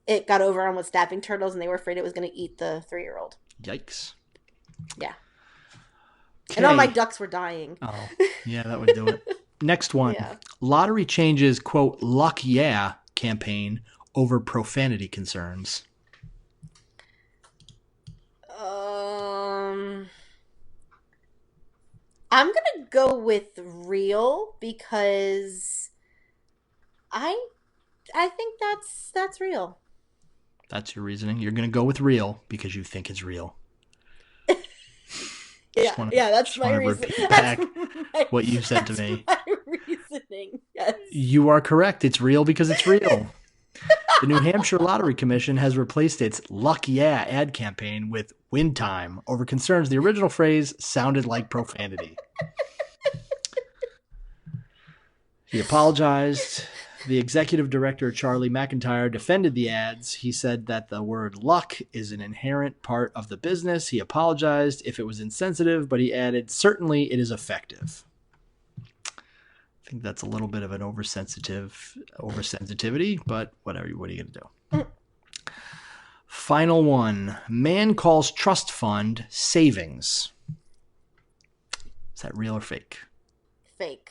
it got overrun with snapping turtles and they were afraid it was going to eat the 3-year-old. Yikes. Yeah. And all my Okay. ducks were dying. Oh, yeah, that would do it. Next one. Yeah. Lottery changes, quote, luck yeah campaign over profanity concerns. Um, I'm gonna go with real because I I think that's real. That's your reasoning. You're going to go with real because you think it's real. Yeah, yeah, that's Just my want to reason. repeat That's back my what you said to that's me. my reasoning. Yes. You are correct. It's real because it's real. The New Hampshire Lottery Commission has replaced its Luck Yeah ad campaign with Win Time over concerns the original phrase sounded like profanity. He apologized. The executive director, Charlie McIntyre, defended the ads. He said that the word luck is an inherent part of the business. He apologized if it was insensitive, but he added, certainly it is effective. I think that's a little bit of an oversensitivity, but whatever. What are you going to do? Final one. Man calls trust fund savings. Is that real or fake? Fake.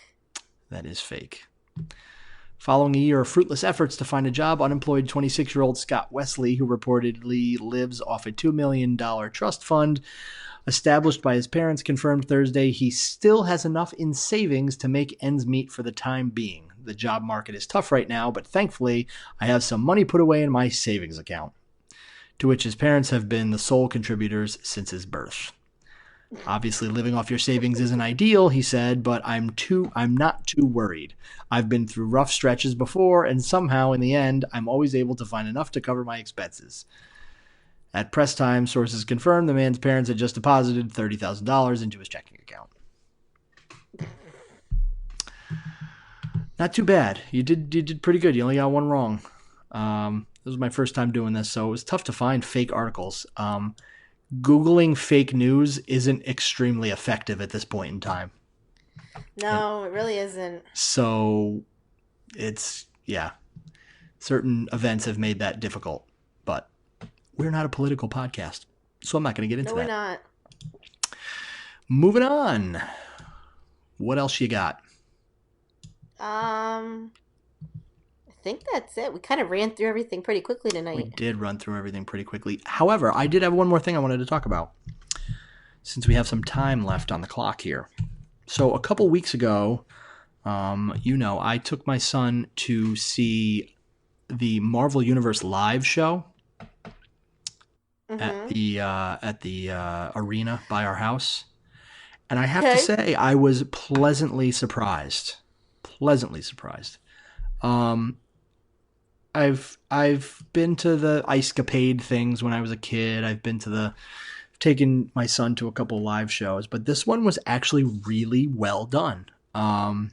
That is fake. Following a year of fruitless efforts to find a job, unemployed 26-year-old Scott Wesley, who reportedly lives off a $2 million trust fund established by his parents, confirmed Thursday he still has enough in savings to make ends meet for the time being. The job market is tough right now, but thankfully I have some money put away in my savings account, to which his parents have been the sole contributors since his birth. Obviously, living off your savings isn't ideal, he said, but I'm not too worried. I've been through rough stretches before, and somehow, in the end, I'm always able to find enough to cover my expenses. At press time, sources confirmed the man's parents had just deposited $30,000 into his checking account. Not too bad. You did pretty good. You only got one wrong. This was my first time doing this, so it was tough to find fake articles. Googling fake news isn't extremely effective at this point in time. No, it really isn't. So certain events have made that difficult, but we're not a political podcast, so I'm not going to get into No, we're that. not. Moving on. What else you got? I think that's it. We kind of ran through everything pretty quickly tonight. We did run through everything pretty quickly. However, I did have one more thing I wanted to talk about since we have some time left on the clock here. So a couple weeks ago, I took my son to see the Marvel Universe live show at the arena by our house, and I have to say I was pleasantly surprised. I've been to the Ice-capade things when I was a kid. I've taken my son to a couple live shows, but this one was actually really well done. I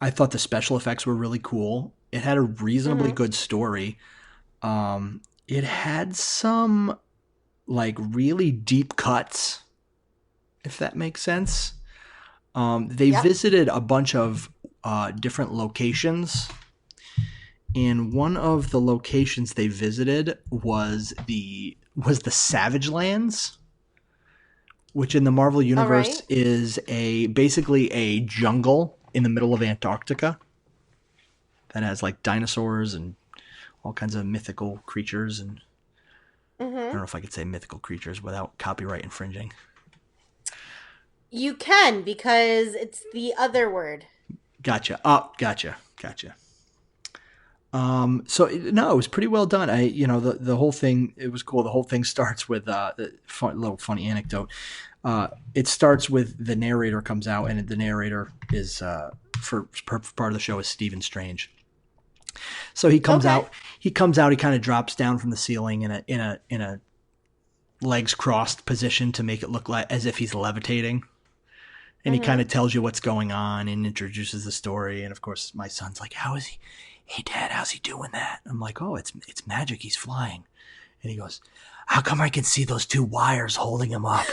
thought the special effects were really cool. It had a reasonably good story. It had some like really deep cuts, if that makes sense. They visited a bunch of different locations. And one of the locations they visited was the Savage Lands, which in the Marvel Universe is basically a jungle in the middle of Antarctica that has like dinosaurs and all kinds of mythical creatures. And I don't know if I could say mythical creatures without copyright infringing. You can, because it's the other word. Gotcha. Oh, gotcha. It was pretty well done. The whole thing, it was cool. The whole thing starts with a little funny anecdote. It starts with the narrator comes out, and the narrator is for part of the show is Stephen Strange. So he comes out. He kind of drops down from the ceiling in a legs crossed position to make it look like as if he's levitating. And he kind of tells you what's going on and introduces the story. And of course, my son's like, "How is he? Hey, Dad, how's he doing that?" I'm like, "Oh, it's magic. He's flying." And he goes, "How come I can see those two wires holding him up?"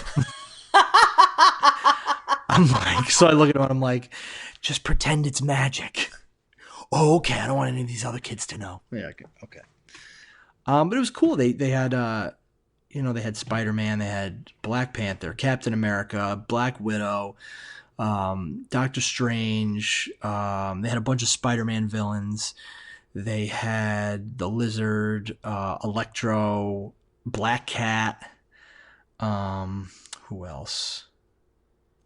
I'm like, so I look at him and I'm like, just pretend it's magic. Oh, okay. I don't want any of these other kids to know. Yeah, okay. Okay. But it was cool. They had they had Spider-Man, they had Black Panther, Captain America, Black Widow, Doctor Strange. They had a bunch of Spider-Man villains. They had the Lizard, Electro, Black Cat. Who else?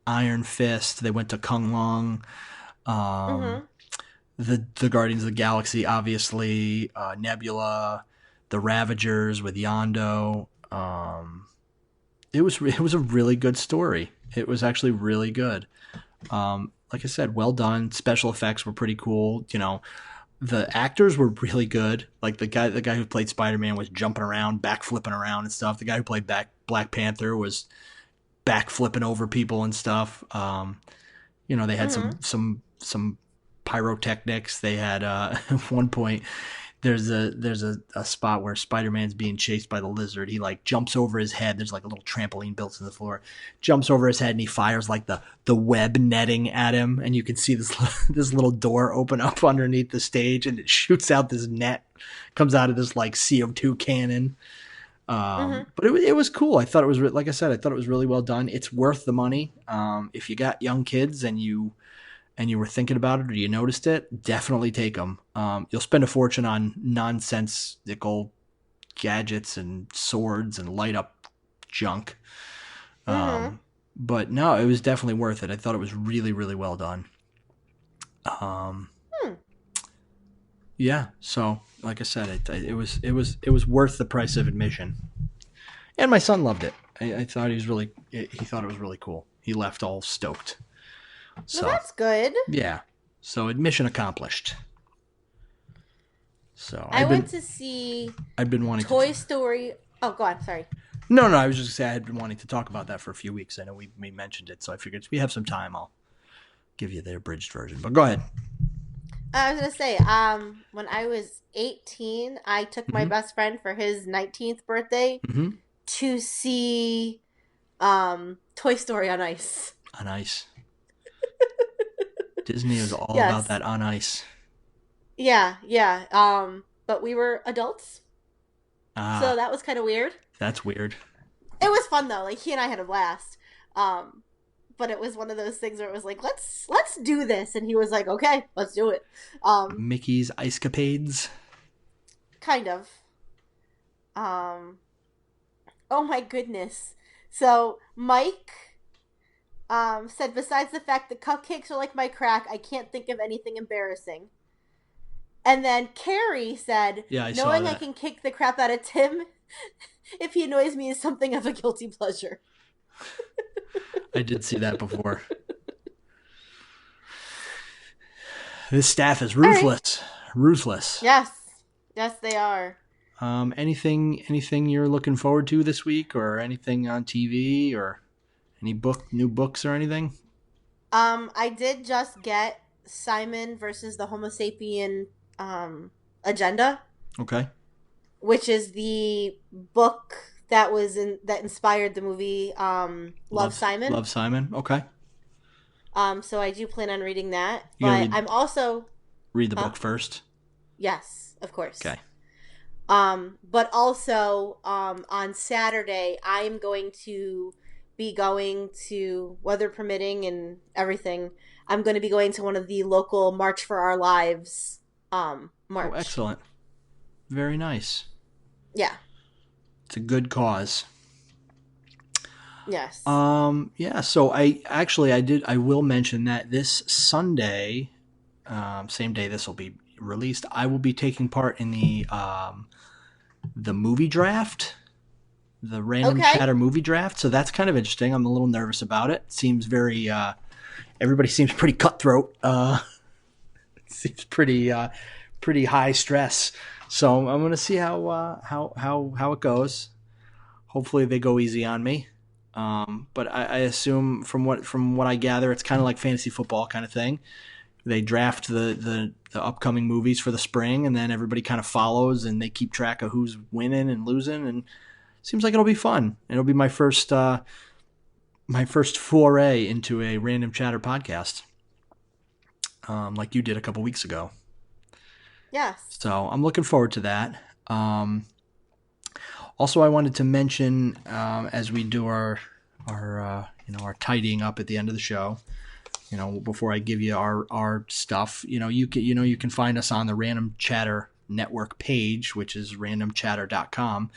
Iron Fist. They went to Kung Long. Um, Mm-hmm. the Guardians of the Galaxy, obviously. Nebula, the Ravagers with Yondo. It was a really good story. It was actually really good. Like I said, well done. Special effects were pretty cool. The actors were really good. Like the guy who played Spider-Man was jumping around, back flipping around and stuff. The guy who played Black Panther was back flipping over people and stuff. They had Mm-hmm. some pyrotechnics. They had at one point there's a spot where Spider-Man's being chased by the Lizard. He like jumps over his head. There's like a little trampoline built in the floor. Jumps over his head and he fires like the web netting at him, and you can see this this little door open up underneath the stage, and it shoots out this net, comes out of this like CO2 cannon. Mm-hmm. But it was cool. I thought it was like I said, I thought it was really well done. It's worth the money. If you got young kids and you were thinking about it or you noticed it, definitely take them. You'll spend a fortune on nonsensical gadgets and swords and light up junk. Mm-hmm. But no, it was definitely worth it. I thought it was really, really well done. Um, Hmm. yeah. So, like I said, it was worth the price of admission. And my son loved it. I thought he thought it was really cool. He left all stoked. Well, So that's good. yeah. So admission accomplished. So I went to see I've been wanting to. Toy Story. Oh, go on. Sorry. No, no, I was just gonna say I had been wanting to talk about that for a few weeks. I know we mentioned it, so I figured if we have some time, I'll give you the abridged version. But go ahead. I was gonna say, when I was 18, I took my Mm-hmm. best friend for his 19th birthday Mm-hmm. to see Toy Story on Ice. On ice. Disney is all about Yes. that on ice. Yeah, yeah. But we were adults, so Ah, that was kind of weird. that's weird. It was fun though. Like he and I had a blast. Um, but it was one of those things where it was like, let's do this, and he was like, okay, let's do it. Um, Mickey's Ice Capades. kind of. Um, oh my goodness. So Mike said, besides the fact that cupcakes are like my crack, I can't think of anything embarrassing. And then Carrie said, Yeah, I saw knowing I that. can kick the crap out of Tim if he annoys me is something of a guilty pleasure. I did see that before. This staff is All right. ruthless. Ruthless. Yes. Yes, they are. Anything you're looking forward to this week, or anything on TV, or any new books or anything? I did just get Simon versus the Homo sapien agenda, Okay. which is the book that inspired the movie Love Simon. Love Simon. Okay. So I do plan on reading that, You gonna but I'm also read the uh, book first. yes, of course. Okay. But also on Saturday I'm going to be going to, weather permitting and everything, I'm going to be going to one of the local March for Our Lives Oh, march. excellent. Very nice. Yeah. It's a good cause. Yes. Yeah, so I will mention that this Sunday, same day this will be released, I will be taking part in the movie draft, the random Okay. chatter movie draft. So that's kind of interesting. I'm a little nervous about it. Seems very everybody seems pretty cutthroat. Seems pretty high stress. So I'm gonna see how it goes. Hopefully they go easy on me. But I assume from what I gather, it's kind of like fantasy football kind of thing. They draft the upcoming movies for the spring, and then everybody kind of follows, and they keep track of who's winning and losing. And seems like it'll be fun. It'll be my first my first foray into a random chatter podcast, like you did a couple weeks ago. Yes. So I'm looking forward to that. Also, I wanted to mention as we do our tidying up at the end of the show. Before I give you our stuff, you can find us on the Random Chatter Network page, which is randomchatter.com.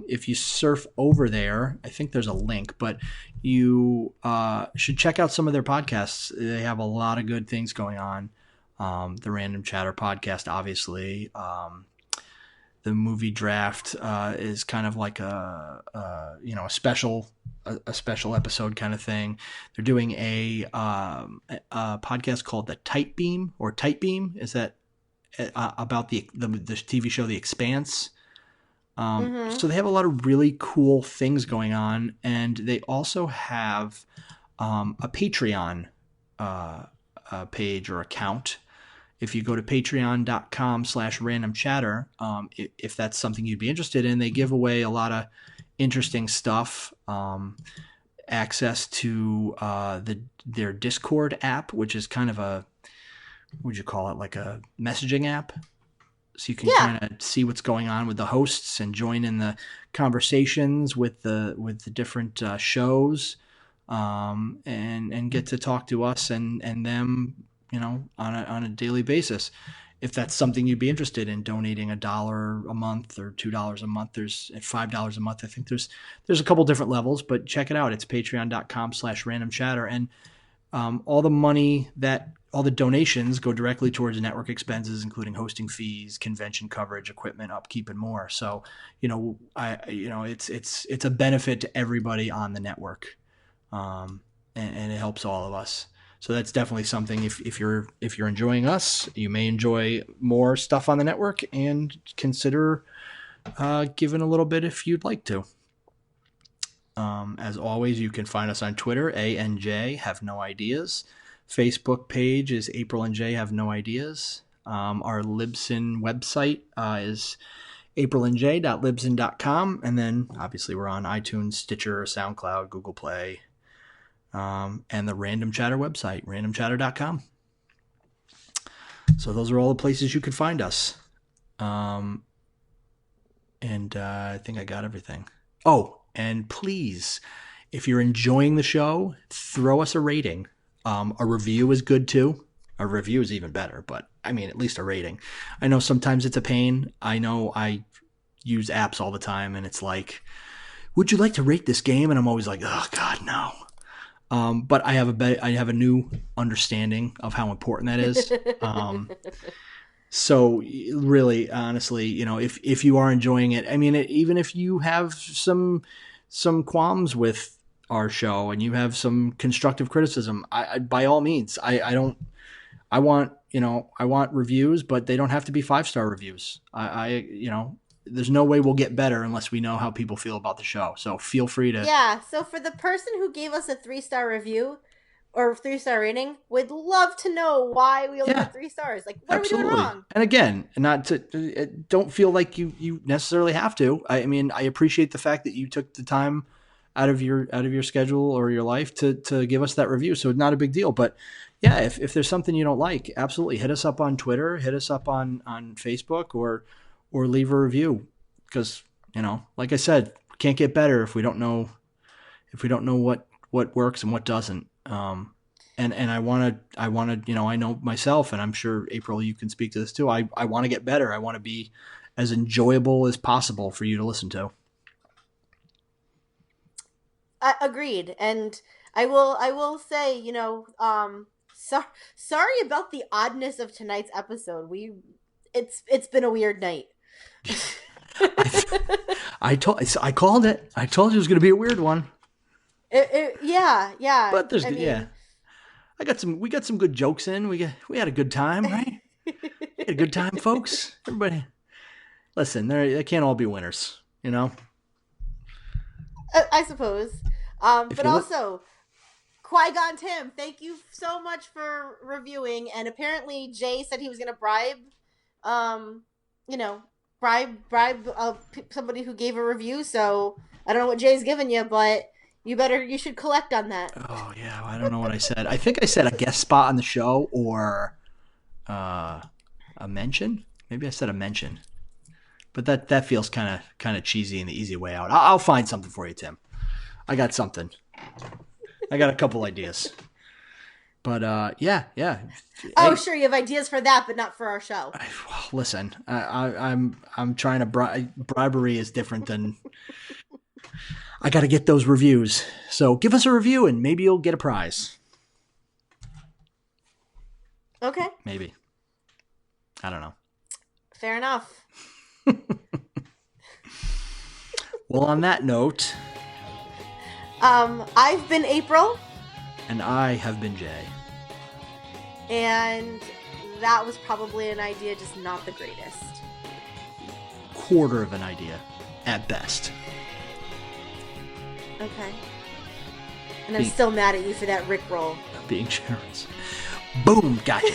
If you surf over there, I think there's a link, but you should check out some of their podcasts. They have a lot of good things going on. The Random Chatter podcast, obviously. The movie draft is kind of like a special episode kind of thing. They're doing a podcast called the Tight Beam or Tight Beam. Is that about the TV show The Expanse? Mm-hmm. So they have a lot of really cool things going on, and they also have a Patreon page or account. If you go to patreon.com/randomchatter, if that's something you'd be interested in, they give away a lot of interesting stuff. Access to their Discord app, which is kind of what would you call it, like a messaging app. So you can Yeah. kind of see what's going on with the hosts and join in the conversations with the different shows, and get to talk to us and them, on a daily basis. If that's something you'd be interested in, donating $1 a month or $2 a month, there's at $5 a month. I think there's a couple different levels, but check it out. It's patreon.com/randomchatter, and all the donations go directly towards network expenses, including hosting fees, convention coverage, equipment upkeep, and more. So, it's a benefit to everybody on the network, and it helps all of us. So that's definitely something. If you're enjoying us, you may enjoy more stuff on the network, and consider giving a little bit if you'd like to. As always, you can find us on Twitter, ANJ Have No Ideas. Facebook page is April and J Have No Ideas. Our Libsyn website is aprilandj.libsyn.com. And then, obviously, we're on iTunes, Stitcher, SoundCloud, Google Play, and the Random Chatter website, randomchatter.com. So those are all the places you can find us. And I think I got everything. Oh, and please, if you're enjoying the show, throw us a rating. A review is good too. A review is even better, but I mean, at least a rating. I know sometimes it's a pain. I know I use apps all the time, and it's like, would you like to rate this game? And I'm always like, oh God, no. But I have a new understanding of how important that is. So really, honestly, if you are enjoying it, I mean, even if you have some qualms with our show and you have some constructive criticism, I by all means, I don't, I want, I want reviews, but they don't have to be 5-star reviews. There's no way we'll get better unless we know how people feel about the show. So feel free to. Yeah. So for the person who gave us a 3-star review or 3-star rating, would love to know why we only Yeah, got 3 stars. Like, what are we doing absolutely. wrong? And again, not to don't feel like you necessarily have to. I mean, I appreciate the fact that you took the time out of your schedule or your life to give us that review. So it's not a big deal. But yeah, if there's something you don't like, absolutely hit us up on Twitter, hit us up on Facebook, or leave a review, because like I said, we can't get better if we don't know what works and what doesn't. And I want to, I know myself, and I'm sure, April, you can speak to this too. I want to get better. I want to be as enjoyable as possible for you to listen to. Agreed. And I will say, sorry about the oddness of tonight's episode. It's been a weird night. I called it. I told you it was going to be a weird one. Yeah. But there's, I yeah, mean, we got some good jokes in. We had a good time, right? We had a good time, folks. Everybody, listen, they can't all be winners, I suppose. If But you also, Qui-Gon Tim, thank you so much for reviewing. And apparently, Jay said he was going to bribe, um, you know, bribe somebody who gave a review. So I don't know what Jay's given you, but You should collect on that. Oh yeah, I don't know what I said. I think I said a guest spot on the show or uh, a mention. Maybe I said a mention, but that feels kind of cheesy and the easy way out. I'll find something for you, Tim. I got something. I got a couple ideas. But yeah. Oh, Hey, sure, you have ideas for that, but not for our show. listen, I'm trying to bribery is different than I got to get those reviews. So give us a review and maybe you'll get a prize. Okay. Maybe. I don't know. Fair enough. Well, on that note, I've been April, and I have been Jay. and that was probably an idea, just not the greatest. Quarter of an idea, at best. Okay. And I'm still mad at you for that Rickroll. Being generous. Boom, gotcha.